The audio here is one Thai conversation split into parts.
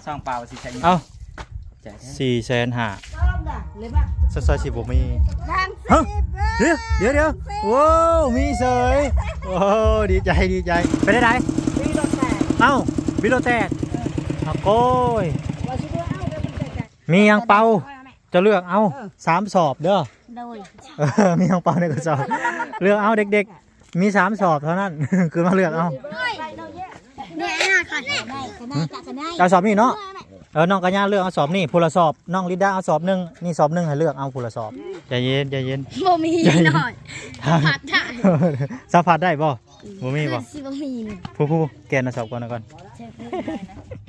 ซองเปล่าสิใช่ไหม เอ้า ใจแท้ 450,000ซอยสิบ่มีฮะเดี๋ยวโว้มีเสยโอ้ดีใจไปได้ไหนเอ้าบิโลแตกเอาโก้ยมียังเป่าจะเลือกเอา3 สอบเด้อ โดย มียังเป่าในกระสอบเลือกเอาเด็กๆมี3 สอบเท่านั้น คือมาเลือกเอา เนี่ยค่ะได้ เอาสอบนี่เนาะน้องกัญญาเลือกเอาสอบนี่ผู้ละสอบน้องลิดาเอาสอบหนึ่งนี่สอบหนึ่งให้เลือกเอาผู้ละสอบใจเย็น โมมีหน่อยผัดได้ สัมผัสได้ป่ะบ่มีป่ะ สิบมี ผู้แกนเอาสอบก่อนนะก่อน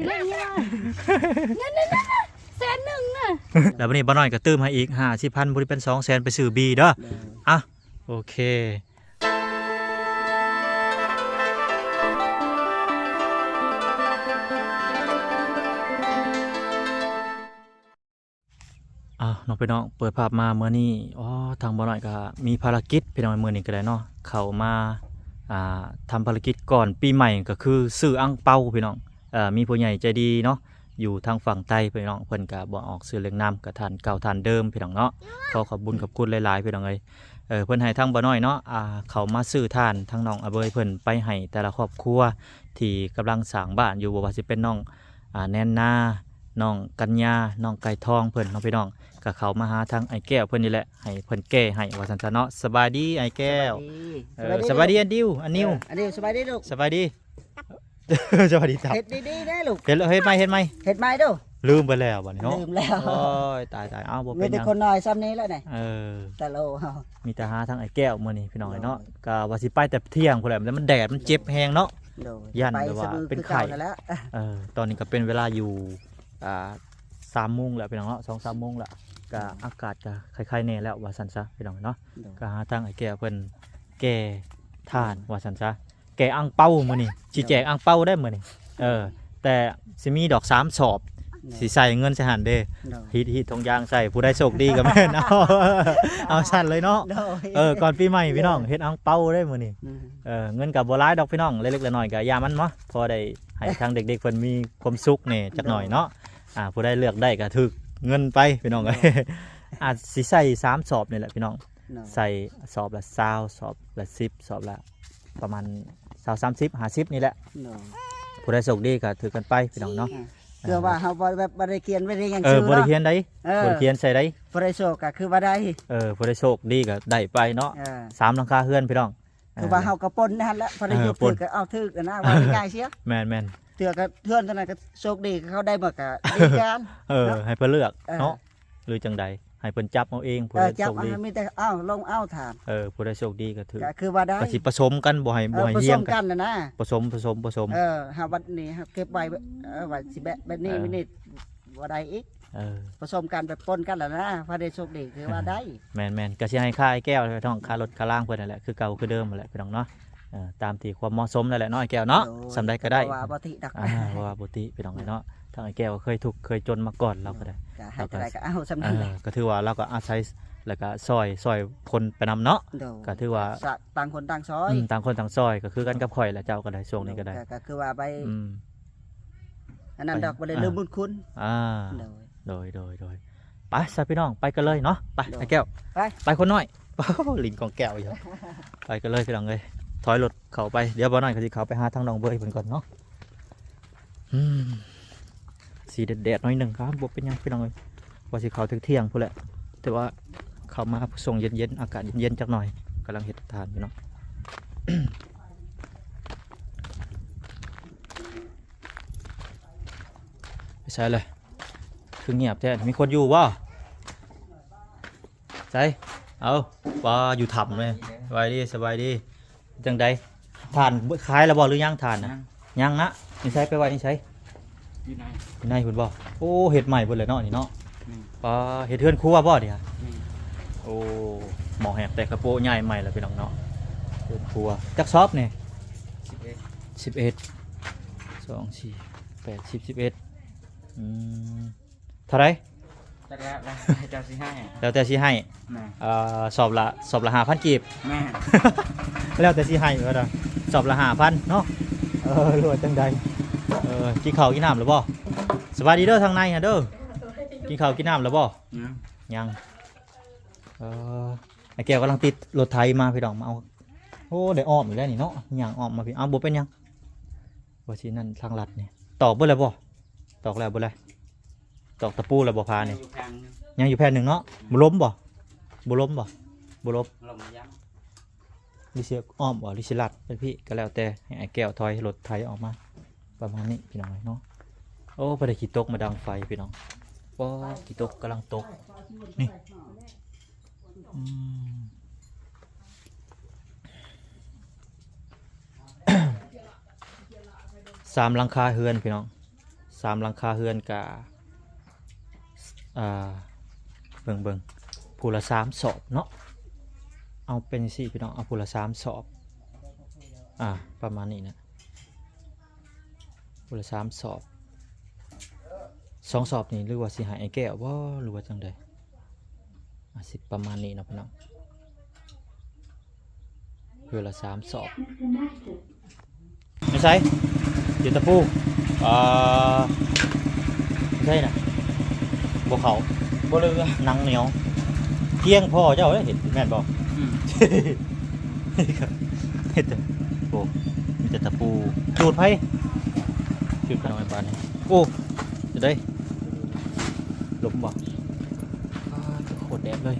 นั่นแสนหนึ่งน่ะ แล้ววันนี้บ้านน้อยก็ตื้มให้อีก50,000บริเป็น200,000ไปซื้อบีเด้ออ่ะโอเคน้องพี่น้องเปิดภาพมาเมื่อนี้ทางบ้านน้อยก็มีภารกิจพี่น้องเมื่อนี้ก็ได้เนาะเข้ามาทำภารกิจก่อนปีใหม่ก็คือซื้ออั่งเปาพี่น้องมีผู้ใหญ่ใจดีเนาะอยู่ทางฝั่งใต้พี่น้องเพิ่นก็บอกออกซื้อเลี้ยงน้ำกับทานเก่าทานเดิมพี่น้องเนาะขอบบุญขอบคุณหลายๆพี่น้องเลยเพิ่นให้ทางบ้านน้อยเนาะเขามาซื้อทานทางน้องอเบยเพิ่นไปให้แต่ละครอบครัวที่กำลังสร้างบ้านอยู่บ่ว่าสิเป็นน้องแนนนาน้องกัญญาน้องไก่ทองเพิ่นน้องพี่น้องก็เขามาหาทางไอ้แก้วเพิ่นนี่แหละให้เพิ่นแก้ให้ว่าซั่นซะเนาะสบายดีไอ้แก้วสบายดีอันนิวอันนิวสบายดีลูก สบายดี สวัสดีครับ เฮ็ดดีๆได้ลูก เฮ็ดไหม เฮ็ดไหมดู ลืมไปแล้วบัดนี้เนาะ ลืมแล้ว โอ้ยตายเอ้าบ่ มี เป็นห แต่ ยัง คนน้อยซ้ำนี้แล้วนี่ ตะโลเฮา มีแต่หาทางไอ้แก้วมื้อนี้พี่น้องเนาะก็ว่าสิไปแต่เที่ยงพุ่นแหละแต่มันแดดมันเจ็บแฮงเนาะ โด ยัน ไป แบบว่า สะดือ เป็น คือ ไข้ ก่านั่นแหล้ว ตอนนี้ก็เป็นเวลาอยู่3 โมงแล้วพี่น้องเนาะ 2-3 โมงแล้วก็อากาศก็คล้ายๆแน่แล้วว่าซั่นซะพี่น้องเนาะก็หาทางไอ้แก้วเพิ่นแก้ทานว่าซั่นซะแก้อั่งเปามื้อนี้สิแจกอั่งเปาได้มื้อนี้แต่สิมีดอก3 สอบสิใส่เงินใส่หันเด้ฮิตทงยางใส่ผู้ได้โชคดีก็แม่นเอาสั่นเลยเนาะก่อนปีใหม่พี่น้องเฮ็ดอั่งเปาได้มื้อนี้เงินก็บ่หลายดอกพี่น้องเล็กๆน้อยๆก็ยามันเนาะพอได้ให้ทางเด็กๆเพิ่นมีความสุขแหน่จักหน่อยเนาะผู้ได้เลือกได้ก็ถึกเงินไปพี่น้องเอ้ยอาจสิใส่3 สอบนี่แหละพี่น้องใส่สอบละ20สอบละ10สอบละประมาณ20 30 50นี่แหละผู้ได้โชคดีก็ถือกันไปพี่น้องเนาะ คือว่าเฮาบ่ได้เขียนบ่ได้หยัง บ่ได้เขียนได้บ่ได้เขียนใส่ได้ บ่ได้โชคก็คือว่าได้ ผู้ได้โชคดีก็ได้ไปเนาะ3หลังคาเฮือนพี่น้อง คือว่าเฮาก็ปนนั่นแหละบ่ได้ยกถือก็เอาถือกันนะว่าง่ายๆเสีย แม่น เถือก็เทื่อนเท่านั้นก็โชคดีเขาได้มาก็ดีกัน ให้เพิ่นเลือกเนาะหรือจังใดให้เพิ่นจับเอาเองผู้ได้ จับ โชคดี มีแต่เอาลงเอาถาม ผู้ได้โชคดีก็ถือ ก็คือว่าได้ ก็สิผสมกันบ่ให้ ผ เฮี ส ยง ม กั กัน นนะ ผสม หาวันนี้เก็บไว้ไว้สิแบบนี้ไม่นี่ว่าได้อีกผสมกันไปปนกันแล้วนะพระเดชโชคดีคือว่าได้ แม่นก็สิให้ค่าไอ้แก้วท้องค่ารถค่าล่างเพิ่นนั่นแหละคือเก่าคือเดิมนั่นแหละพี่น้องเนาะตามที่ความเหมาะสมนั่นแหละเนาะไอ้แก้วเนาะสำใดก็ได้ ว่าบ่ติดัก ว่าบ่ติพี่น้องเนาะทางไอ้แก้วเคยทุกข์เคยจนมาก่อนเราก็ได้ ก็ให้ได้ก็เอาสำนั้นแหละ ก็ถือว่าเราก็อาศัยแล้วก็ซอยคนไปนำเนาะก็ถือว่า ต่างคนต่างซอย ต่างคนต่างซอยก็คือกันกับข่อยแหละเจ้าก็ได้ช่วงนี้ก็ได้ ก็คือว่าไปอันนั้นดอกบ่ได้ลืมบุญคุณโดยไปซะพี่น้องไปกันเลยเนาะไปไอ้แก้วไปคนน้อยลิงของแก้วอยู่ไปกันเลยพี่น้องเลยถอยรถเข้าไปเดี๋ยวบ่น้อยก็สิเข้าไปหาทางน้องเบยเพิ่นก่อนเนาะสีแดดๆหน่อยนึงครับบ่เป็นหยังพี่น้องเอ้ยว่าสิเข้าถึงเที่ยงพุ่นแหละแต่ว่าเข้ามาส่งเย็นๆอากาศเย็นๆจักหน่อยกำลังเฮ็ดทานอยู่เนาะ ไปใช่เลยคือเงียบแท้มีคนอยู่วะใช่เอาว่าอยู่ถ้ำเลยสบายดีจังใดทานขายแล้วบ่หรือยังทานนะยังนะนี่ใช้ไปไว้นี่ใช้อยู่ในคุณบ่โอ้เห็ดใหม่เพิ่นเลยเนาะนี่เนาะเห็ดเทือนครัวบ่เนี่ยโอ้หมอแหกแต่กระโปรงใหญ่ใหม่แล้วพี่น้องเนาะเทือนครัวจักซอบเนี่ย11 2 4 8 10 11เท่าไรแล้วแต่สิให้สอบละ5,000กีบ แล้วแต่สิให้ก็ได้สอบละ5,000เนาะรวยจังใดกินข้าวกินน้ำหรือบ่ สบายดีเด้อทางในฮะเด้อกินข้าวกินน้ำแล้วบ่ ยัง ยังไอ้แก้วกำลังติดรถไถมาพี่น้องมาเอาโอ้ได้อ้อมอยู่แล้วนี่เนาะย่างอ้อมมาพี่เอาบ่เป็นยังบ่สินั่นทางลัดนี่ตอกเบิดแล้วบ่ตอกแล้วบ่เลยตอกตะปูแล้วบ่พานี่ อยู่แพงนึง ยังอยู่แผ่นหนึงเนาะบ่ล้มบ่บ่ล้มบ่บ่ล้ม ลมยับ ลิเซียอ้อมบ่ลิซิลัดเป็นพี่ก็แล้วแต่ให้ไอ้แก้วถอยรถไถออกมาประมาณนี้พี่น้องเนาะโอ้บ่ได้ขี้ตกมาดังไฟพี่น้องบ่ขี้ตกกำลังตกนี่สามหลังคาเฮือนพี่น้องสามหลังคาเฮือนกะเบิ่งผู้ละ3ศอกเนาะเอาเป็นสี่พี่น้องเอาผู้ละ3ศอกประมาณนี้นะผู้ละ3ศอก2ศอกนี่หรือว่าสิหายไอ้แก้วบ่หรือว่าจังใดสิประมาณนี้เนาะพี่น้องผู้ละ3ศอกไม่ใช่เดี๋ยวตะปูไม่ใช่นะบ่เขาบ่เรือหนังเหนียวเที่ยงพ่อเจ้าได้เห็นแม่นบ่เห็นแต่โอ้มีแต่ตะปูจูดไผจูดไปหน่อยบานนี้โอ้จะได้ลมบ่โคตรแดดเลย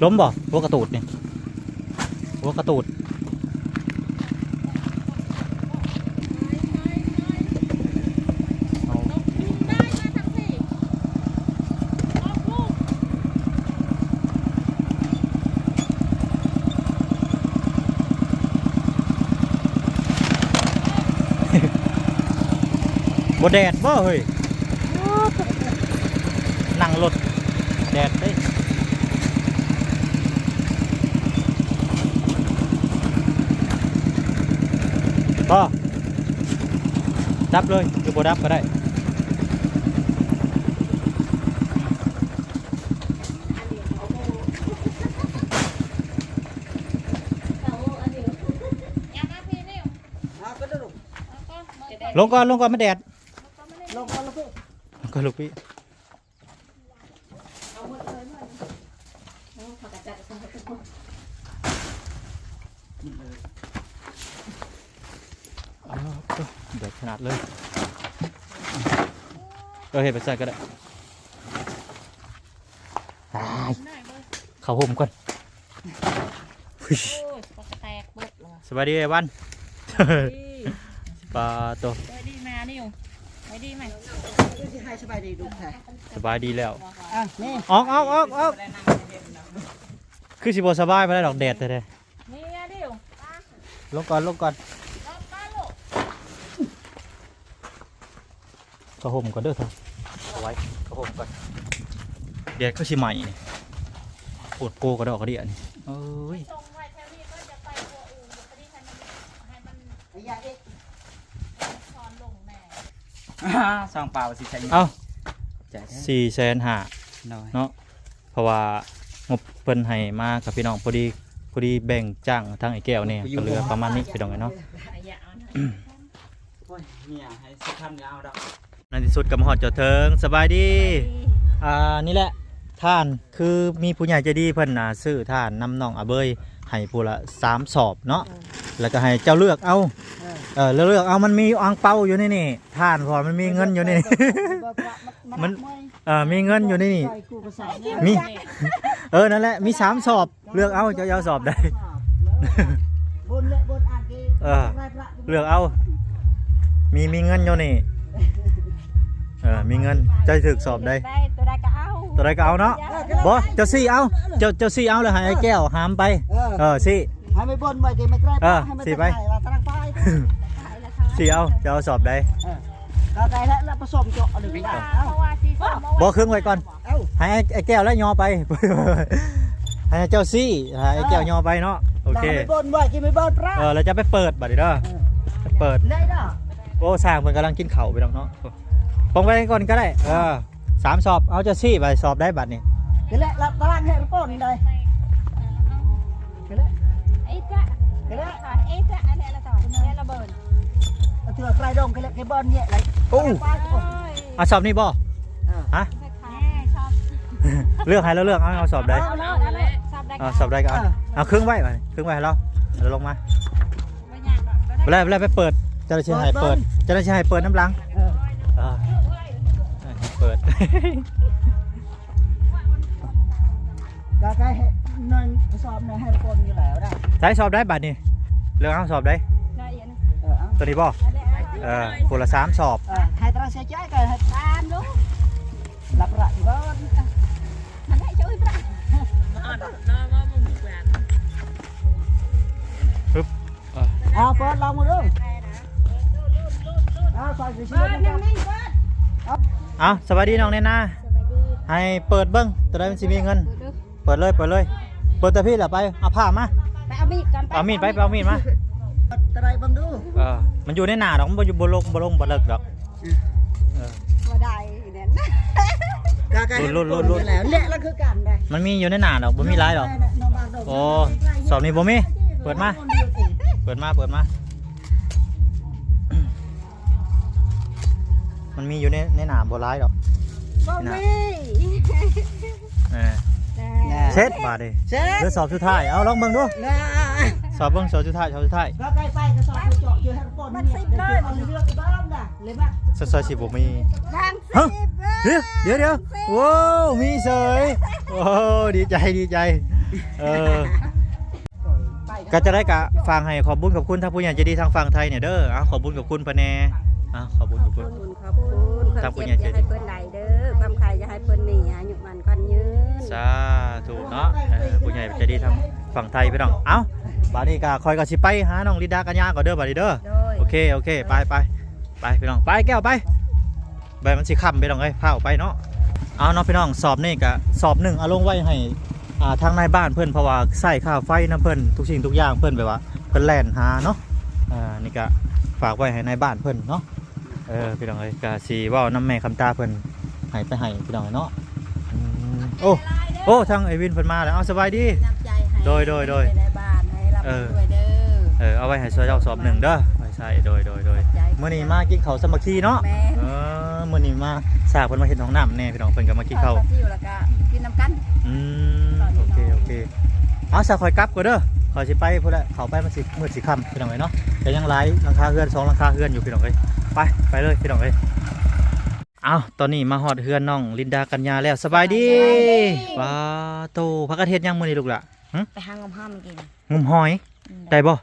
ล้มบ่หัวกระตูดนี่หัวกระตูดบ่แดดบ่เฮ้ยนั่งรถแดดได้ก็ดับเลยหรือบ่ดับก็ได้ลงก่อนมาแดดลงก่อนลูกพี่เดือดขนาดเลยเห็นไปใส่ก็ได้เข้าห่มก่อนสบายดีไอ้วันปลาตัวสบายดีแม่นี่อยู่สบายดีไหมสบายดีดูค่ะสบายดีแล้วออกคือสิบสบายไม่ได้ดอกแดดเลยลงก่อนเข้าห่มก่อนเด้อท่านเอาไว้เข้าห่มก่อนแดดก็ชิใหม่นี่ปวดโปกระดอกกระเดี่ยนี่เอ้ยซองเปล่าสิใช้ เอา จ่ายได้ 450,000 น้อย เนาะเพราะว่างบเพิ่นให้มากับพี่น้องพอดีแบ่งจ้างทั้งไอ้แก้วเนี่ยก็เหลือประมาณนี้พี่น้องเนาะ โอ้ยเนี่ยให้สักคำยาวดอก ในที่สุดกับหอดเจ้าเทิงสบายดีนี่แหละท่านคือมีผู้ใหญ่ใจดีเพิ่นซื้อท่านนำน้องอาเบยให้ผู้ละ3 สอบเนาะแล้วก็ให้เจ้าเลือกเอาเลือกเอามันมีอ่างเปาอยู่นี่นี่ท่านพอมันมีเงินอยู่นี่ มันมีเงินอยู่นี่มีนั่นแหละมี3 สอบเลือกเอาเจ้าสอบได้เลือกเอามีเงินอยู่นี่มีเงินใจถึกสอบได้ตัวใดก็เอาเนาะบอเจ้าซี่เอาเจ้าซี่เอาเลยให้ไอ้แก้วหามไปซี่ให้ไม่บนไว้ที่ไม่ใกล้ให้ไม่ ซี่ไป เราตั้งไป ซี่เอาเจ้าสอบได้ เราใจแล้วผสมเจาะหนึ่งได้ บอครึ่งไว้ก่อนให้ไอ้แก้วแล้วยอไป ให้เจ้าซี่ให้ไอ้แก้วยอไปเนาะโอเค ไม่บนไว้ที่ไม่บนปลา เราจะไปเปิดบัตรดิเด้อเปิด ได้เด้อ โอ้สร้างเพิ่นกำลังกินเข่าวไปแล้วเนาะปองไปก่อนก็ได้3 สอบเอาเจ้าซี่ไปสอบได้บัตรนี่ cái lẽ là ta ăn hệ nó còn đây cái lẽ Ít á, ít á, anh em là tỏi, em là bờn. เถื่อใครดงcái bơn nhẹ lấy โอ้เอาสอบนี่บ่ฮะ ชอบ เลือกให้แล้วเลือกเอาสอบได้ ชอบได้ สอบได้ก็เอาครึ่งไว้ครึ่งไว้ให้เราเราลงมาไปเลยไปเปิดเจ้าหน้าที่ให้เปิดเจ้าหน้าที่ให้เปิดน้ำล้างให้เปิด cái nên xóm này hai con như lẻo đây ใช้สอบได้บัดนี่เลือกเอาสอบได้ตัวนี้บ่คนละ3สอบ hai ta sẽ trái cái hai tam đúng lặp lại thì bơnมันให้ช่วยปะ bơn lòng rồi đúng phải gì xíu เอาสวัสดีน้องเนน่าให้เปิดเบิ้งตัวได้มันสิมีเงินเปิดเลยเปิดแต่พี่แหละไปเอาผ้ามา ไปเอามีดกัน เอามีดไปเอามีดมา ta đây bưng đu มันอยู่ในหน้าดอกมันบ่อยู่บ่ลงบ่เลิกดอก บ่ได้เนี่ย cái lẻo lẹ là cứ cản đây มันมีอยู่ในหน้าดอกบ่มีหลายดอกโอ้สอบนี้บ่มีเปิดมามันมีอยู่ในหน้าบ่หลายดอก บ่มี เช็ดบาดดิเดี๋ยวสอบสุดท้ายเอาลองเบิ่งดูสอบเบิ่งสอบสุดท้าย có cái tay cái sọt cái chọn chưa hai con nhẹ để con lừa cái bơm nè lấy bác ซอยสิบ่มี ทาง ฮะเดี๋ยวว้าวมีเสยโอ้ดีใจก็จะได้กะฟังให้ขอบบุญกับคุณทางผู้ใหญ่ใจดีทางฝั่งไทยเนี่ยเด้อขอบบุญกับคุณปะแน่ขอบบุญกับคุณ ขอบคุณความเจ็บอย่าให้เพิ่นไหลเด้อความขายอย่าให้เพิ่นมีอายุมันกันยืน สาธุเนาะผู้ใหญ่ใจดีทางฝั่งไทยพี่น้องเอ้าบาดนี้ก็คอยก็สิไปหาน้องลิดากัญญาก่อนเด้อบาดนี้เด้อ โดย โอเคไปพี่น้องไปแก้วไปใบมันสิค่ำพี่น้องเอ้ยพาออกไปเนาะเอาเนาะพี่น้องสอบนี่ก็สอบ1เอาลงไว้ให้ทางนายบ้านเพิ่นเพราะว่าใส่ค่าไฟนะเพิ่นทุกสิ่งทุกอย่างเพิ่นแบบว่าเพิ่นแล่นหาเนาะนี่ก็ฝากไว้ให้นายบ้านเพิ่นเนาะพี่น้องเอ้ยก็สิเว้านำแม่คำตาเพิ่นให้ไปให้พี่น้องเนาะโอ้ทางไอวินเพิ่นมาแล้วเอาสบายดี น้ำใจให้ โดย ในบ้านให้รับด้วยเด้อ เอาไว้ให้ช่วยเจ้าสอบ1เด้อไว้ใส่โดยมื้อนี้มากินข้าวสามัคคีเนาะ แม่ มื้อนี้มาสร้างเพิ่นมาเฮ็ดห้องน้ำแน่พี่น้องเพิ่นก็มากินข้าว ที่อยู่แล้วก็กินน้ำกัน โอเคเอาซะคอยกลับก็เด้อขอยสิไปพุ่นแหละเข้าไปมันสิมืดสิค่ำพี่น้องเอ้ยเนาะแต่ยังหลายหลังคาเฮือน2หลังคาเฮือนอยู่พี่น้องเอ้ยไปเลยพี่น้องเอ้ยเอาตอนนี้มาฮอดเฮือนน้องลินดากัญญาแล้วสบายดีว้าโตพักกระเทศยังมื้อนี้ลูกล่ะ ไปหางมห้ามกิน งมหอยได้บ่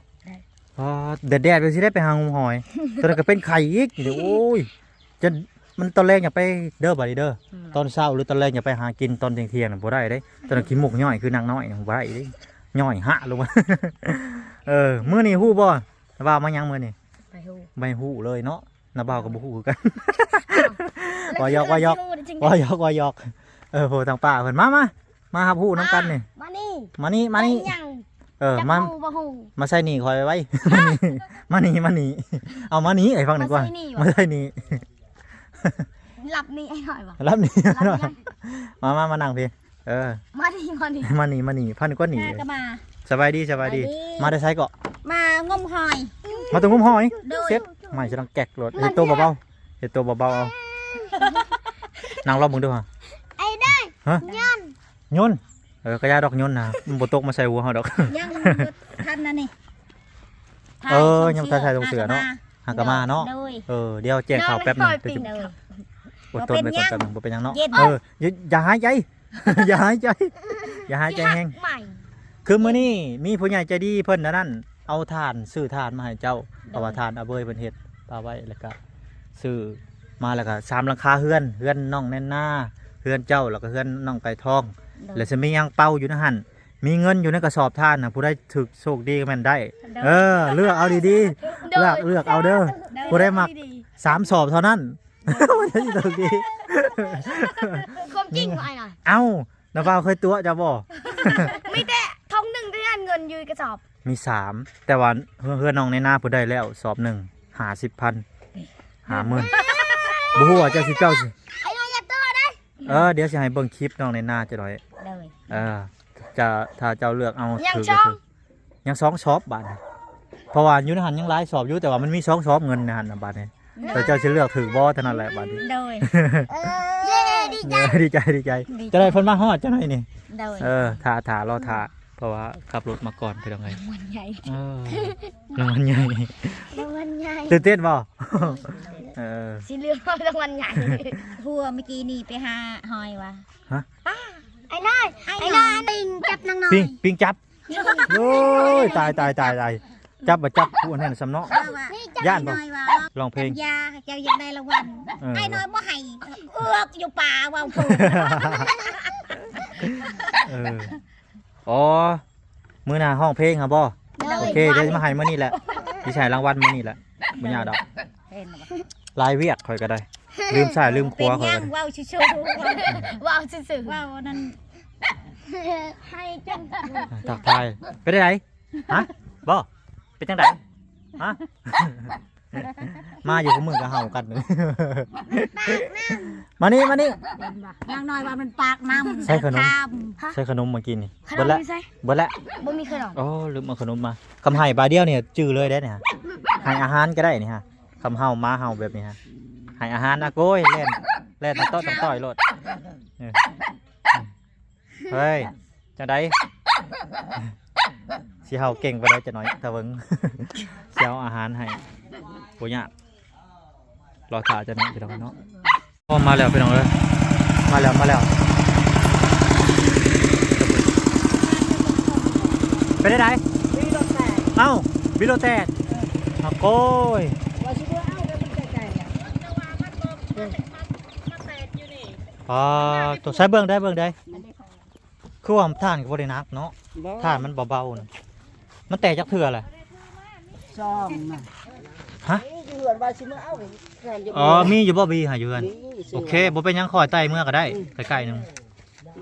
แดดไปสิได้ไปหางมหอยตอนนั้นก็เป็นไข่อีกเดี๋ยวโอ้ยจะมันตอนแรกอย่าไปเด้อบัดนี้เด้อตอนเช้าหรือตอนแรกอย่าไปหากินตอนเที่ยงน่ะบ่ได้เด้ตอนนั้นกินหมกย่อยคือนางน้อยน่ะบ่ได้เด้ย่อยหะลงมา มื้อนี้ฮู้บ่ว่ามายังมื้อนี้ ไปหู ไม่ฮู้เลยเนาะน้าบ่าวก็บ่ฮู้คือกันว่าหยอกโหทางป้าเพิ่นมาครับฮู้นํกันนี่ มานี่ มานี่ ยัง มา บ่ฮู้ มาใส่หนีคอยไว้ มาหนีเอามาหนีไอ้ฟังหนึ่งกว่ามาใส่หนี หลับนี่ไอ้หน่อยบ่ รับหนีมานั่งพี่มานี่มาหนีพันนึกว่าหนี ก็มา สบายดีมาได้ใช้เกาะ มางมหอย มาตรงงมหอยเซ็ตไม่จะต้องแกะรถเห็ดตัวเบาเอานั่งรอบมึงด้วยฮะ ไอ้ได้ยน กระยาดอกยนนะมันบตกมาใส่หัวเขาดอก ยังทันนะนี่ ยังใส่ตรงเสือเนาะหากมาเนาะเดี๋ยวแจ้งข่าวแป๊บนึงอดทนไปก่อนแป๊บนึงเป็นยังเนาะอย่าหายใจอย่าหายใจแห้งคือมื้อนี้มีผู้ใหญ่ใจดีเพิ่นนั่นเอาถ่านซื้อถ่านมาให้เจ้าเอาว่าถ่านเอาเบยเพิ่นเฮ็ดปาไว้แล้วก็ซื้อมาแล้วก็3หลังคาเฮือนน้องแน่นหน้าเฮือนเจ้าแล้วก็เฮือนน้องไก่ทองแล้วจะมียางเป่าอยู่ในหั่นมีเงินอยู่ในกระสอบท่านนะผู้ได้ถึกโชคดีก็แม่นได้เลือกเอาดีๆเลือกเอาเด้อผู้ได้มัก3 สอบเท่านั้นมันจะถึกดี ความจริงไอ้หน่อย เอ้าน้าบ่าวเคยตัวจะบ่ ไม่แต่ท้องหนึ่งได้เงินยืนกระสอบ มี3แต่ว่าเฮือนน้องในหน้าผู้ได้แล้วสอบ1 50,000 50,000บ่ฮู้ว่าเจ้าสิ ไอ้หน่อยอย่าตัวได้ เดี๋ยวสิให้เบิ่งคลิปน้องในหน้าจะหน่อยจะถ้าเจ้าเลือกเอาถือยัง2 สอบบาท เพราะว่าอยู่ในหันยังหลายสอบอยู่แต่ว่ามันมี2สอบเงินในหันน่ะบัดนี้แต่เจ้าสิเลือกถือบ่เท่านั้นแหละบัดนี้ โดยเย้ดีใจ ดีใจจะได้เพิ่นมาฮอดจังได๋นี่ โดย ถ่ารอถ่าเพราะว่าขับรถมาก่อนไปตรงไง มันใหญ่ รางวัลใหญ่ รางวัลใหญ่ ตื่นเต้นบ่สีเหลืองรางวัลใหญ่ หัวเมื่อกี้นี่ไปหาหอยวะ ไอ้น้อยปิงจับนางน้อย ปิงจับโอ้ยตายจับบ่จับผู้นั้นสำเนาะ ย่านบ่ ร้องเพลง ยาเจ้าอยากได้รางวัลไอ้น้อยบ่ให้เอือกอยู่ป่าว่าวผูก อ๋อมื้อหน้าห้องเพลงครับบ่โอเคเดี๋ยวจะมาให้มื้อนี้แหละสิใช้รางวัลมื้อนี้แหละบ่ยากดอก เห็นบ่ ลายเวียกข่อยก็ได้ ลืมซ้ายลืมข เป็น วาข่อย ยั ก็ ง ได้ ว่าวชิว ว้าวซื่อ ๆว่าวนั่น ให้จัง ทักทายไปได้ไหนฮะบ่เป็นจังไดฮะ มาอยู่กับมือกับเห่ากันเลย มานี่ นางน้อยว่ามันปากน้ำ ใส่ขนม ข้าม ใส่ขนมมากินนี่ ขน เบิด ม ละ ไม่ใช่ เบิดละ บ่มีขนม โอ้ลืมเอาขนมมาคำไห้บาเดียวเนี่ยจื้อเลยได้เนี่ยให้อาหารก็ได้นี่ฮะคำเห่ามาเห่าแบบนี้ฮะให้อาหารนะโก้ยเล่นต่อต่อยรถเฮ้ยจังไดสิเห่าเก่งไปได้จะหน่อยตะเวิง เสียอาหารให้โอ้ยรอถ่าจะน้อยจะน้อยเนาะมาแล้วไปน้องเลยมาแล้วไปได้ไหนเอ้าบิโลแตกเอาโก้ย ว่าสิเอาแล้วมันไกลๆอ่ะ ตัวใช้เบิ่งได้คือว่าท่านก็บ่ได้นักเนาะท่านมันเบาๆนะมันแตกจากเถื่อแหละ ซ่อมน่ะ ฮะ นี่คือว่าสิเอาแค่จะ อ๋อมีอยู่บ่บีหาอยู่กันโอเคบ่เป็นหยังคอยไต่เมื่อก็ได้ใกล้ๆนึง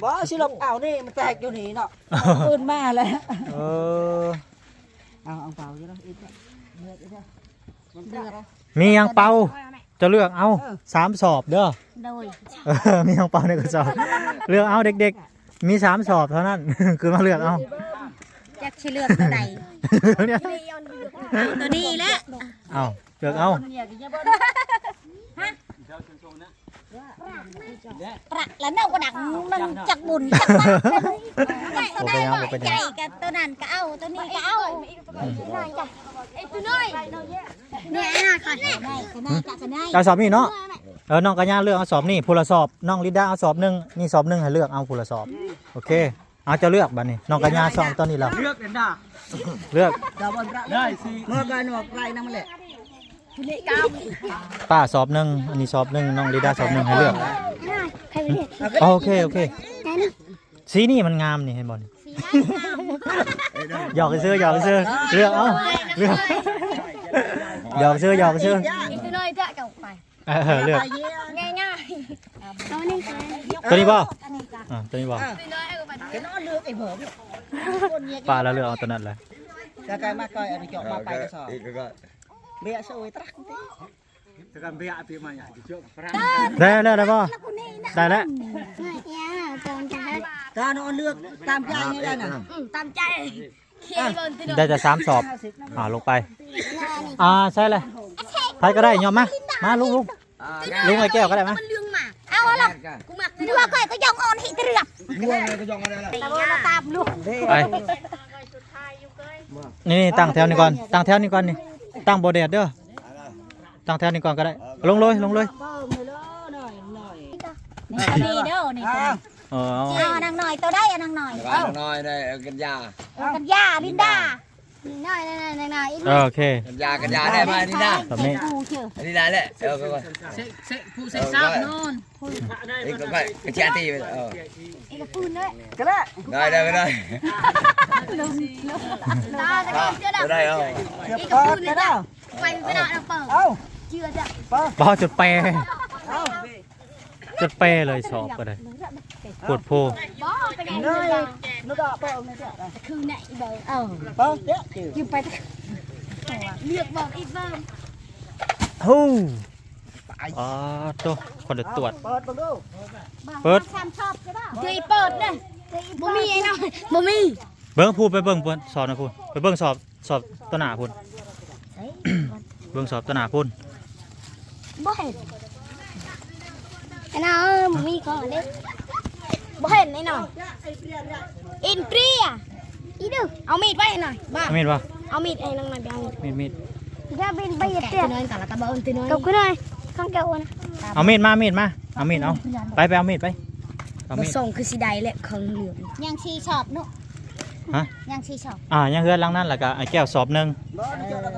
บ่สิลบเอานี่มันแตกอยู่นี่เนาะปืนมาแล้ว เออ เอาเปล่าอยู่แล้วอีกเลือดมันเลือด มียังเป่าจะเลือกเอา3 สอบเด้อ โดย มียังเป่าในกระสอบเลือกเอาเด็กๆมี3 สอบเท่านั้น คือมาเลือกเอา จักสิเลือกตัวใด เนี่ย ตัวนี้แหละ เอาเลือกเอา ประแล้วเน่าก็ดักมันจักบุญจักบ้านได้ตัวใดใจกับตัวนั้นก็เอาตัวนี้ก็เอา ไอ้ตัวน้อยเนี่ยไอ้น้อยก่อน ได้ก็ได้ก็ได้ เอาสอบนี่เนาะน้องกัญญาเลือกเอาสอบนี่ผู้ละสอบน้องลิดาเอาสอบหนึ่งนี่สอบหนึ่งให้เลือกเอาผู้ละสอบโอเคเอาจะเลือกบัดนี้น้องกัญญาสอบตอนนี้แล้ว เลือกเด่นด่า เลือก ดาวบนพระ ได้สิ เมื่อกันว่าไกลนั่นมันแหละ ป้าสอบหนึ่งอันนี้สอบหนึ่งน้องลิดาสอบหนึ่งให้เลือก ใครเป็นเด็ก โอเคสีนี่มันงามนี่เห็นบ่นี่หยอกซื้อเลือกเอาเลือกหยอกซื้อ ไอ้ตัวน้อยจะเก่าไป เลือก ง่ายๆเอานี่ค่ะ ตัวนี้ป่ะตัวนี้ป่ะ ตัวน้อยเอาไป แกนอนเลือกไอ้เบิ่ม ป้าแล้วเลือกเอาตัวนั้นเลย จะไกลมาก่อยอันนี้เจาะมาไปก็สอบเบี้ยสวยตรัก จะกันเบียร์ปีมาอย่างที่เชื่อพระ ได้ป่ะได้แล้ว ตามใจ ตานอนเลือกตามใจนี่ได้น่ะ ตามใจเคียร์บนตัวน้อย ได้แต่3 สอบลงไปใช่เลยใครก็ได้ยอมมาลุงไอ้แก้วก็ได้ไหม มันเรื่องหมากเอาละกูหมักดูว่าก็ย่องอ่อนให้เตือบ ง่วงเลยก็ยองอะไรล่ะ แต่ว่าตามลูก ไปนี่ตั้งแถวนี้ก่อนนี่ตั้งโบเดดเด้อตั้งแถวนี้ก่อนก็ได้ลงเลย เบิ่มเลยหน่อย นี่เด้อนี่ตัว เอานางหน่อยตัวได้นางหน่อย น้อยได้กันยา กันย่าลินดา น้อยอีก โอเค กันยาได้มานี่นะ แบบนี้ กูเชื่อ อันนี้ได้แหละก็ก่อนผู้ใส่ซ้ำนู่นอีกก็กระเทียมตีไปอีกปืนเลย ก็ได้ ได้ ตาจะเชื่อดับ ได้เอา เกือบเปิดก็ได้ ไปไม่ได้เปิด เอ้า เชื่อจะ บอจุดเป เอ้า จุดเปเลยสอบก็ได้ปวดโพ บ่ไปไหน เน เลย ยนึกว่าเปิดไม่ใช่ คือไหนเบอร์ เปิดเด้อ อยู่ไปเลือกบอกอีกเบอร์ ฮู้ตัวคนเดือดตรวจ เปิดดู เปิด ฉันชอบก็ได้ เดี๋ยวเปิดเนี่ยบ่มีไอ้น้อยบ่มี เบิ่งพูดไปเบิ่งสอบนะพูดไปเบิ่งสอบต้นหน้าพูด เบิ่งสอบต้นหน้าพูด บ่เห็นไอ้น้ามีก่อนเลยบ่เห็นไอ้หน่อยอินเปรี้ยอีดูเอามีดไว้หน่อยบ้า มีดป่ะ เอามีดไอ้น้องหน่อยไปเอามีด มีด จะบินไปเตี้ยน้อยกับตะบนตีน้อยกับคุณหน่อยข้างแก้วนะ เอามีดมาเอามีดเอาไปเอามีดไปเอามีด ส่งคือสีใดแหละของเหลือง ยังชีชอบเนาะ ฮะ ยังชีชอบ ยังเฮือนหลังนั้นแล้วก็ไอ้แก้วสอบหนึง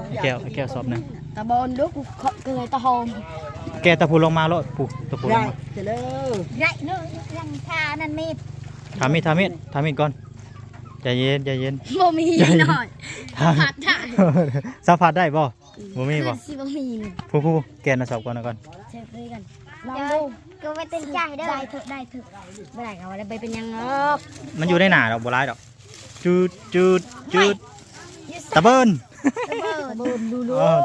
ไอ้แก้วสอบหนึง ตะบนดูกูเกยตะหอม แกตะพูลงมาโลดปูตะพูล ได้ งมา เจะเลย ไรเนาะยังทานั่นมีด ทำมีดก่อนใจเย็น บ่มีหน่อย ผัดได้ สัมผัสได้บ่บ่มีบ่ สิบ่มี ผู้แกนสอบก่อนนะก่อน เช็คด้วยกัน ลองดูก็ไม่เต็มใจเด้อ ได้เถอะไม่ได้ก็ว่าได้ไปเป็นยังงอก มันอยู่ในหน้าดอกบ่ร้ายดอกจูดตะเบิ้น ตะบนดู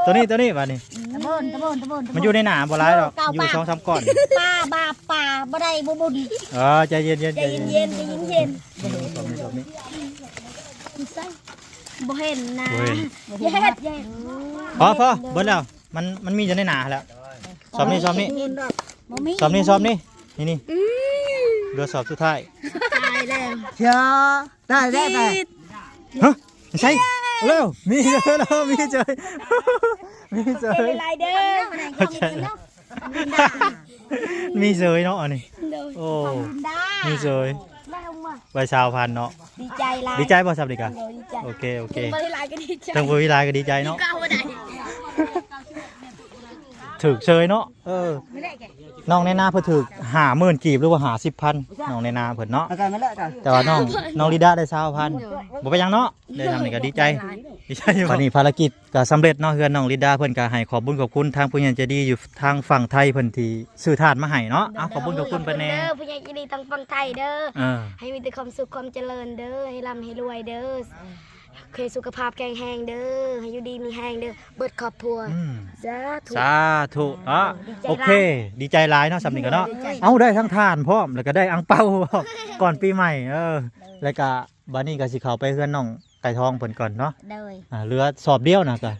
ตัวนี้บัดนี้ ตะบน มันอยู่ในหน้าบ่ร้ายดอกอยู่2-3ก้อน ป่าบาป่าบ่ได้บ่บุญ ใจเย็น ใจเย็นใจเย็น สอบนี้ บ่เห็นนะ บ่เห็น เย็ด พอเบิดแล้วมันมีอยู่ในหน้าแล้วสอบนี้ บ่มี สอบนี้นี่เรือสอบสุดท้าย ตายแล้ว เชียวได้ได้ได้ ฮะไม่ใช่เร็วมีเจอแล้วมีเจอ เป็นไรเด้อ เข้าใจแล้วมีเจอเนาะอันนี้โอ้มีเจอ ได้ลงมา ใบชาวพันเนาะ ดีใจหลาย ดีใจป่ะสับดีกะ ดีใจ โอเค บ่ได้หลายก็ดีใจ ตั้งบริลายก็ดีใจเนาะ ก้าวบ่ได้ ถึกเชยเนาะน้องในนาเพิ่นถึก50,000กีบหรือว่า50,000น้องในนาเพิ่นเนาะ อาการมาแล้วจ้ะ แต่ว่าน้องลิดาได้20,000บ่เป็นหยังเนาะได้ทำนี่ก็ดีใจอยู่วันนี้ภารกิจก็สำเร็จเนาะเฮือนน้องลิดาเพิ่นก็ให้ขอบคุญขอบคุณทางผู้ใหญ่ใจดีอยู่ทางฝั่งไทยเพิ่นที่ซื้อถาดมาให้เนาะขอบคุญขอบคุณเพิ่นแน่ เด้อผู้ใหญ่ใจดีทางฝั่งไทยเด้อ เออ ให้มีแต่ความสุขความเจริญเด้อให้ร่ำให้รวยเด้อเคยสุขภาพแข็งแรงเด้อให้อยู่ดีมีแรงเด้อเบิดครอบครัว อืม สาธุ สาธุโอเค ดีใจหลายเนาะสำนึกกันเนาะเอาได้ทั้งทานพร้อมแล้วก็ได้อังเปา ก่อนปีใหม่แล้วก็บัดนี้ก็สิเข้าไปเฮือนน้องไก่ทองเพิ่นก่อนเนาะ เด้อ เรือสอบเดียวนะก็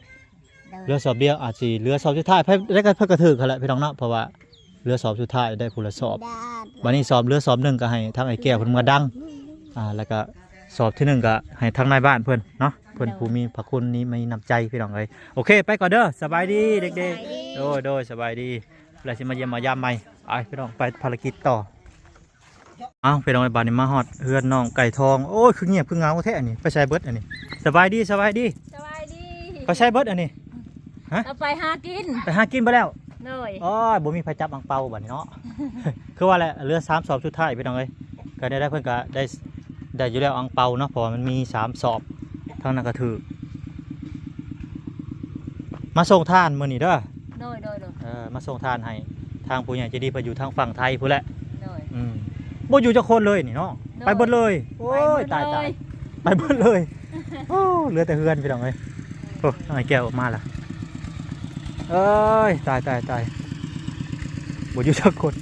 เรือสอบเดียวอาจสิเรือสอบสุดท้ายได้ก็เพิ่นกระถึกหั่นแหละพี่น้องเนาะเพราะว่าเรือสอบสุดท้ายได้ผู้ละสอบ ด้าน บัดนี้สอบเรือสอบหนึงก็ให้ทางไอ้แก้วเพิ่นมาดังแล้วก็สอบที่หนึ่งก็ให้ทางนายบ้านเพิ่นเนาะเพิ่นผู้มีพระคุณนี้มีน้ำใจพี่น้องเอ้ยโอเคไปก่อนเด้อสบายดีเด็กๆโดยสบายดีแล้วสิมาเยี่ยมมายามใหม่ไปพี่น้องไปภารกิจต่อพี่น้องไอ้บ้านนี้มาฮอดเฮือนน้องไก่ทองโอ้ยคือเงียบคือเหงาแท้อันนี้ไปใช้เบิดอันนี้สบายดี สบายดี ไปใช้เบิดอันนี้ เราไปหากิน ไปหากินไปแล้ว เลย อ๋อบ่มีไผจับอังเปาบัดนี้เนาะ คือว่าแหละเรือ3สอบสุดท้ายพี่น้องเอ้ยก็ได้เพิ่นก็ได้อยู่แล้วอังเปาเนาะเพราะว่ามันมี3สอบทางนั้นก็ถือมาส่งทานมื้อนี้เด้อ โดย มาส่งทานให้ทางผู้ใหญ่ใจดีเพิ่นอยู่ทางฝั่งไทยพุ่นแหละ โดย บ่อยู่จักคนเลยนี่เนาะไปเบิดเลยโอ้ยตายไปเบิดเลยโอ้เหลือแต่เฮือนพี่น้องเอ้ยโอ้ไอ้แก้วออกมาล่ะเอ้ยตายบ่อยู่จักคน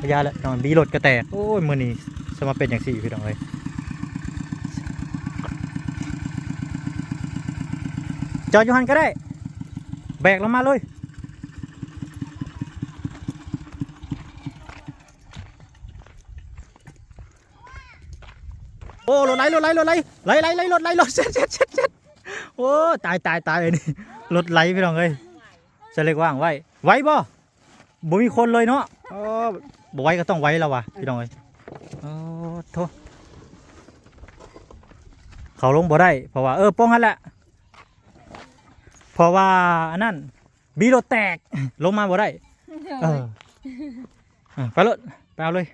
พยาแล้วน้องบีรถกระแตกโอ้ยมื้อนี้จะมาเป็นอย่างสี่พี่น้องเลยจอดอยู่หันก็ได้แบกลงมาเลยโอ้รถไหลเช็ดโอ้ตายเลยนี่รถไหลพี่น้องเลยจะเรียกว่างไว้บ่มีคนเลยเนาะบ่ไว้ก็ต้องไว้แล้ววะพี่น้องเลยโทษเขาลงบ่ได้เพราะว่าป้องกันแหละเพราะว่าอันนั้นบีรถแตกลงมาบ่ได้ไปรถไปเอาเลย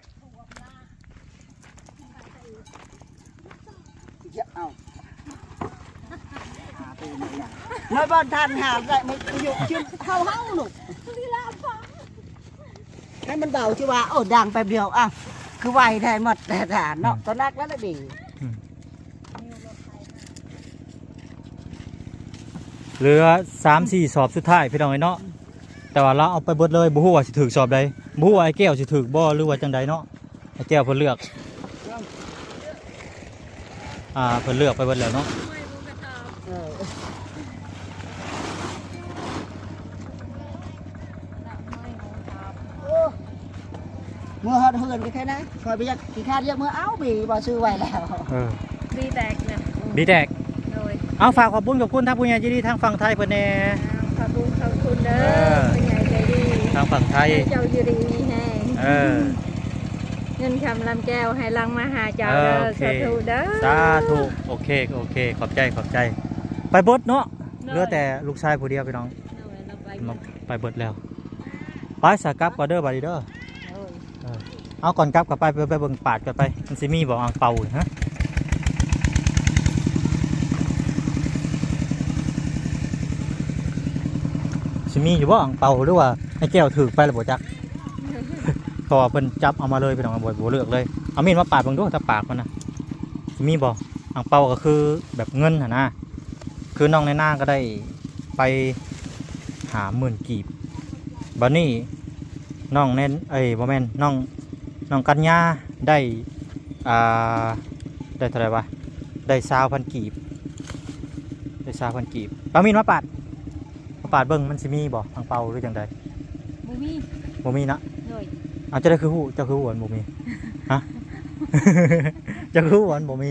ไม่บ้านทานหาได้มันอยู่ชื่อเฮาหนุกให้มันเบาชื่อว่าโอ้ดังแป๊บเดียวคือไวแทนหมดแต่ฐานเนาะตอนนักแล้วน่ะดี เหลือ3-4สอบสุดท้ายพี่น้องเนาะแต่ว่าเราเอาไปเบิดเลยบ่ฮู้ว่าสิถึกสอบใดบ่ฮู้ว่าไอ้แก้วสิถึกบ่หรือว่าจังใดเนาะไอ้แก้วเพิ่นเลือก เพิ่นเลือกไปเบิดแล้วเนาะ เออเมื่อฮอดเฮือนก็แค่นั้นคอยไปอยากกี่คาดเรียกเมื่อเอ้าบีบ่ซื้อไว้แล้ว บีแตกเนี่ย ดีแตก โดย เอาฝากขอบคุณทางผู้ใหญ่ใจดีทางฝั่งไทยเพิ่นแน่ ขอบคุณเด้อเป็นใหญ่ใจดี ทางฝั่งไทย เจ้าอยู่ดีมีแห้ง เงินคำลำแก้วให้ลังมาหาเจ้าเด้อสาธุเด้อ สาธุโอเคขอบใจไปเบิดเนาะเหลือแต่ลูกชายผู้เดียวพี่น้องไปเบิดแล้วไปสากลับก่อนเด้อบัดนี้เด้อเอาก่อนกลับกับไปเบิ่งปาดกันไปมันสิมีบ่อ่างเป่าฮะสิมีอยู่บ่อ่างเป่าหรือว่าไอ้แก้วถือไปแล้วบ่จัก เพราะว่าเพิ่นจับเอามาเลยพี่น้องบ่เลือกเลยเอามีดมาปาดเบิ่งดูถ้าปากมันนะสิมีบ่อ่างเป่าก็คือแบบเงินหั่นนะคือน้องในหน้าก็ได้ไปหา10,000กีบบัดนี้น้องเน้นบ่แม่นน้องกัญญาได้ได้เท่าไหร่วะได้20,000กีบได้20,000กีบเอามีดมาปาดเบิ่งมันสิมีบ่อ่างเป่าหรือจังใด บ่มีนะ โดย เอาจะได้คือหูเจ้าคือหวนบ่มีฮะ เจ้าคือหวนบ่มี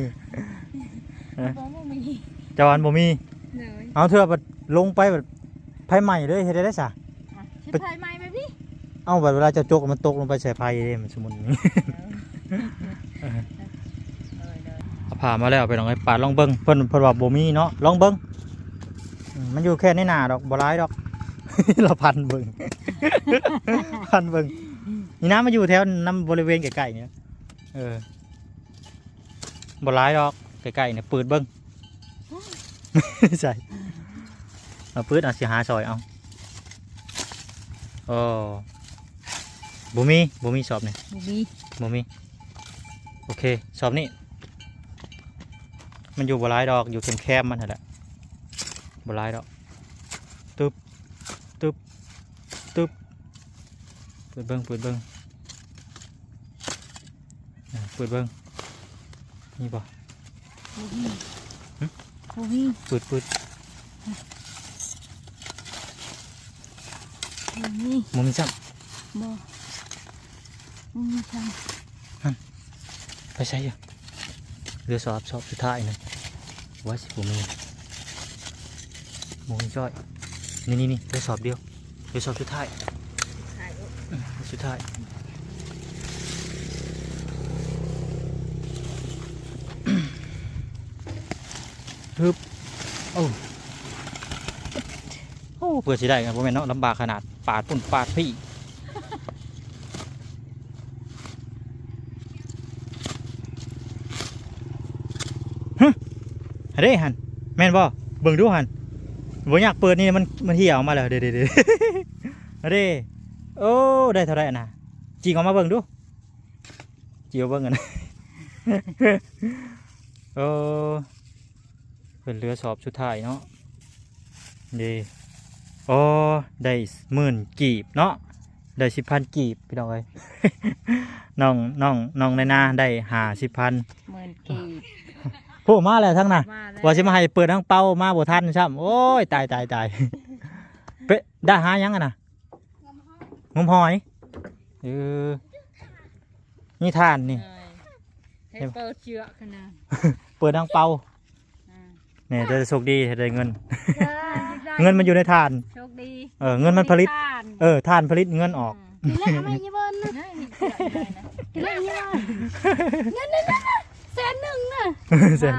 เจ้าหวนบ่มีเอาเถอะบัดลงไปแบบไผใหม่เลยเฮ็ดได้ซะ ชุดไทยใหม่ไหมพี่ เอาบัดเวลาจะจกมันตกลงไปใส่ไผเด้มันสมุนเอาผ่ามาแล้วไปลองให้ปาดลองเบิ่งเพิ่นว่าบ่มีเนาะลองเบิ่งมันอยู่แค่ในหน้าดอกบ่หลายดอก เราพันเบิ่ง พันเบิ่งนี่นะมาอยู่แถวน้ำบริเวณใกล้ๆเนี่ยบ่ร้ายดอกใกล้ๆเนี่ยปืดเบิ้ง ใส่เอาปืดเอาสิหาซอยเอาโอ้บ่มีสอบนี่บ่มีโอเคสอบนี่มันอยู่บ่ร้ายดอกอยู่แคมๆมันนั่นแหละบ่ร้ายดอกตึ๊บเปิดเบิ้งนี่บ่เปิดมึงมีจับไปใส่ยังเรือสอบสุดท้ายนะว่าสิผมมีจ้อยนี่เรือสอบเดียวเรือสอบสุดท้ายฮึบโอ้เพื่อสิได้กันเพราะแม่นเนาะลำบากขนาดปาดปุ่นปาดพี่เฮ้ยหันแม่นบ่เบิ่งดูหันบ่อยากเปิดนี่มันเหี่ยวมาแล้วเด้เด้โอ้ได้เท่าไรนะจีออกมาเบิ่งดูจีเอาเบิ่งกัน โอ้เป็นเรือสอบสุดท้ายเนาะดีโอ้ได้10,000กีบเนาะได้10,000กีบพี่น้องเอ้ย น้องในนาได้50,000 10,000 กีบ พูดมาแล้วทั้งน่ะว่าสิมาให้เปิดทั้งเป้ามาบ่ทันซ้ำโอ้ยตาย เป๊ะได้หายังอ่ะนะงมหอยนี่ทานนี่ ให้เปิดเชือกขนาด เปิดทางเป่าเนี่ยจะโชคดีได้เงิน เงินมันอยู่ในทาน โชคดี เงินมันผลิตทานผลิตเงินออก ทีแรกทำไมยี่บนนะทีแรกยี่บนเงิน100,000น่ะ เซ็น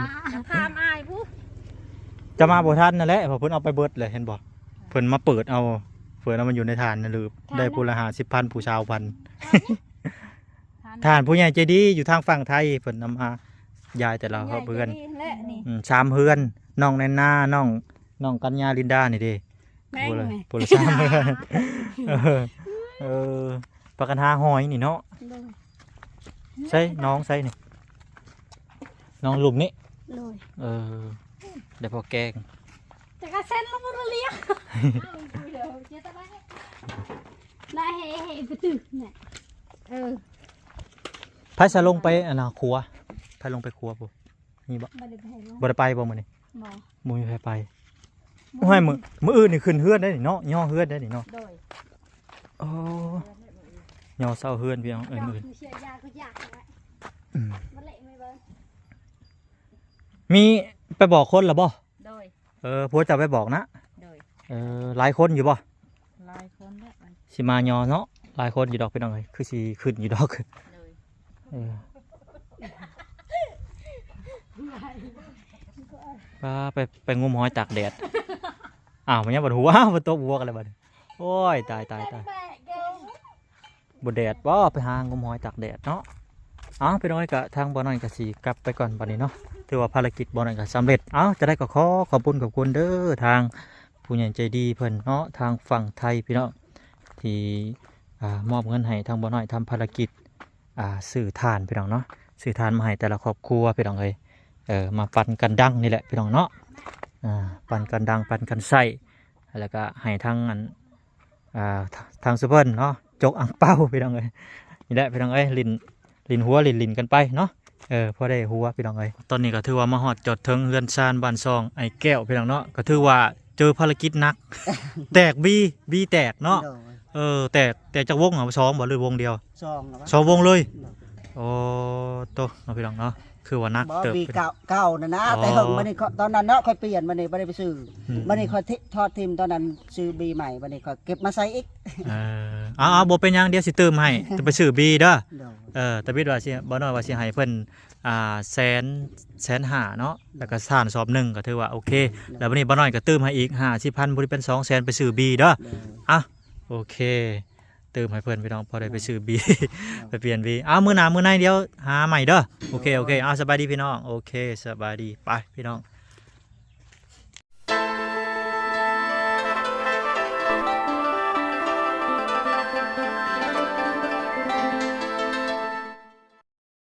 พามอายผู้ จะมาบ่ทันนั่นแหละเพราะเพิ่นเอาไปเบิดเลยเห็นบ่เพิ่นมาเปิดเอามันอยู่ในทานนั่นลือได้ผู้ละ50,000ผู้ชาวพันทานผู้ใหญ่ใจดีอยู่ทางฝั่งไทยเพิ่นนำมายายแต่เราเขาเพื่อน3เฮือนน้องแนนนาน้องกัญญาลินดานี่เด้ผู้ละ3เฮือนประกันหาหอยนี่เนาะใช่น้องใช่นี่น้องหลุมนี่เดี๋ยวพอแกง จะกระเซ็นลงมาเรียกได้เฮ้ไปตึกเนี่ย ไผสะลงไปครัวไผลงไปครัวปุ๊ นี่บ่ บ่ได้ไปลง บ่ได้ไปบ่มื้อนี้ บ่ บ่มีใครไปโอ้ยมื้ออื่นนี่ขึ้นเฮือนได้นี่เนาะย่อเฮือนได้นี่เนาะ โดย โอ้ย่อเซาเฮือนพี่น้องมื้ออื่น คือเชียร์ยาก็อยากนะ อืม บ่เละไม่เบิ่ง มีไปบอกคนแล้วบ่ โดย ผัวจะไปบอกนะ โดย หลายคนอยู่บ่ หลายคนแล้ว สิมาย่อเนาะหลายคนอยู่ดอกพี่น้องเอ้ยคือสิขึ้นอยู่ดอก โดย เออไปงมหอยตากแดด อ้าวมันยังบดหัวบดโต๊ะบัวกันเลยบัดโอ้ยตายบดแดดบ่ไปหางมหอยตากแดดเนาะไปน้อยกะทางบ่อน้อยกะสีกลับไปก่อนบัดนี้เนาะถือว่าภารกิจบ่อน้อยกะสำเร็จจะได้ก็ขอบคุณเด้อทางผู้ใหญ่ใจดีเพิ่นเนาะทางฝั่งไทยพี่น้องที่มอบเงินให้ทางบ่อน้อยทำภารกิจสื่อทานพี่น้องเนาะสื่อทานมาให้แต่ละครอบครัวพี่น้องเลยมาปั่นกันดังนี่แหละพี่น้องเนาะปั่นกันดังปั่นกันใส่แล้วก็ให้ทางทางซุปเปอร์เนาะจกอ่างเป้าพี่น้องเลยนี่แหละพี่น้องเอ้ยลินหัวลินกันไปเนาะพอได้หัวพี่น้องเลยตอนนี้ก็ถือว่ามาฮอดจอดเทิงเฮือนซานบ้านซองไอ้แก้วพี่น้องเนาะก็ถือว่าเจอภารกิจหนัก แตกบีแตกเนาะ โดย แต่จากวงสองบ่หรือวงเดียว ซองนะวะ สองวงเลย โดย โอ้โตเนาะพี่น้องเนาะคือว่านัก บ่ เติบ ปี เป็น เก่านั่นนะ อ๋อ แต่เฮิงมันนี่ตอนนั้นเนาะค่อยเปลี่ยนมันนี่บ่ได้ไปซื้ออ ม มันนี่ค่อยทอดทิมตอนนั้นซื้อบีใหม่มันนี่ค่อยเก็บมาใส่อีก บ่เป็นหยังเดี๋ยวสิเติมให้จะไปซื้อบีเด้อ โดย แต่บิดว่าสิบ่น้อยว่าสิให้เพิ่น150,000เนาะแล้วก็สานสอบหนึ่งก็ถือว่าโอเคแล้ววันนี้บ่น้อยก็เติมให้อีก50,000บ่ได้เป็น200,000ไปซื้อบีเด้อ โดย โอเคเติมให้เพิ่นพี่น้องพอได้ไปซื้อบี ไปเปลี่ยนบีมื้อหน้ามื้อในเดี๋ยวหาใหม่เด้อโอเคสบายดีพี่น้องโอเคสบายดีไปพี่น้อง